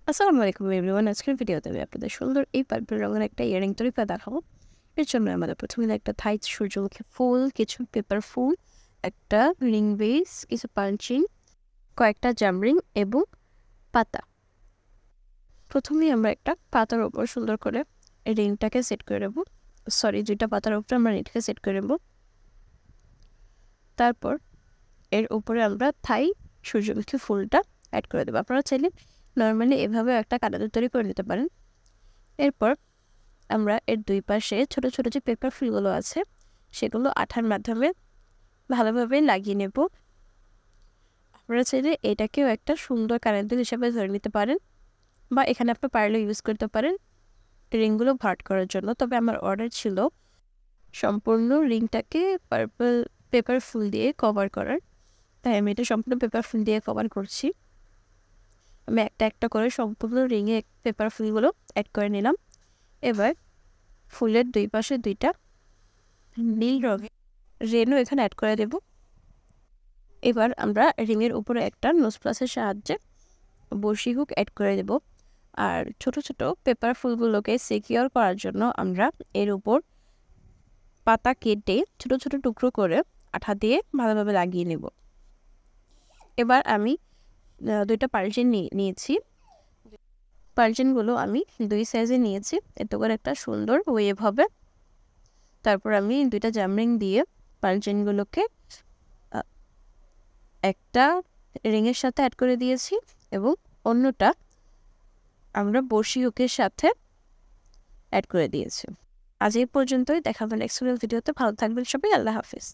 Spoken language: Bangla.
আসসালামু আলাইকুম এভরিওয়ান। আজকের ভিডিওতে আমি আপনাদের সুন্দর এই পার্পল রঙের একটা ইয়ারিং তৈরি করে দেখাবো। এর জন্য আমাদের প্রথমে একটা থাই সূর্যমুখী ফুল, কিছু পেপার ফুল, একটা রিং বেস, কিছু পাঞ্চিং, কয়েকটা জামরিং এবং পাতা। প্রথমেই আমরা একটা পাতার উপর সুন্দর করে রিংটাকে সেট করে নেব। দুইটা পাতার উপরে আমরা রিংটাকে সেট করে নেব। তারপর এর উপরে আমরা থাই সূর্যমুখী ফুলটা অ্যাড করে দেবো। আপনারা চাইলে নর্মালি এভাবে একটা কাটাতে তৈরি করে নিতে পারেন। এরপর আমরা এর দুই পাশে ছোট ছোট যে পেপার ফুলগুলো আছে সেগুলো আঠার মাধ্যমে ভালোভাবে লাগিয়ে নেব। আপনারা চাইলে এটাকেও একটা সুন্দর কানেক্টর হিসাবে ধরে নিতে পারেন, বা এখানে আপনি পারলে ইউজ করতে পারেন রিংগুলো ভার্ট করার জন্য। তবে আমার অর্ডার ছিল সম্পূর্ণ রিংটাকে পার্পল পেপার ফুল দিয়ে কভার করার, তাই আমি এটা সম্পূর্ণ পেপার ফুল দিয়ে কভার করছি। আমি একটা একটা করে সম্পূর্ণ রিংয়ে পেপার ফুলগুলো অ্যাড করে নিলাম। এবার ফুলের দুই পাশে দুইটা নীল রঙের রেনও এখানে অ্যাড করে দেব। এবার আমরা রিংয়ের উপরে একটা নোজ প্লাসের সাহায্যে বড়শি হুক অ্যাড করে দেব। আর ছোট ছোট পেপার ফুলগুলোকে সিকিউর করার জন্য আমরা এর উপর পাতা কেটে ছোট ছোট টুকরো করে আঠা দিয়ে ভালোভাবে লাগিয়ে নেব। এবার আমি দুইটা পার্জিন নিয়েছি। পার্জিনগুলো আমি দুই সাইজে নিয়েছি, এতে করে একটা সুন্দর ওয়েভ হবে। তারপর আমি দুইটা জামরিং দিয়ে পার্জিনগুলোকে একটা রিংয়ের সাথে অ্যাড করে দিয়েছি এবং অন্যটা আমরা বড়শি হুকের সাথে অ্যাড করে দিয়েছি। আজ এই পর্যন্তই, দেখা হবে নেক্সট ভিডিওতে। ভালো থাকবেন সবাই, আল্লাহ হাফিজ।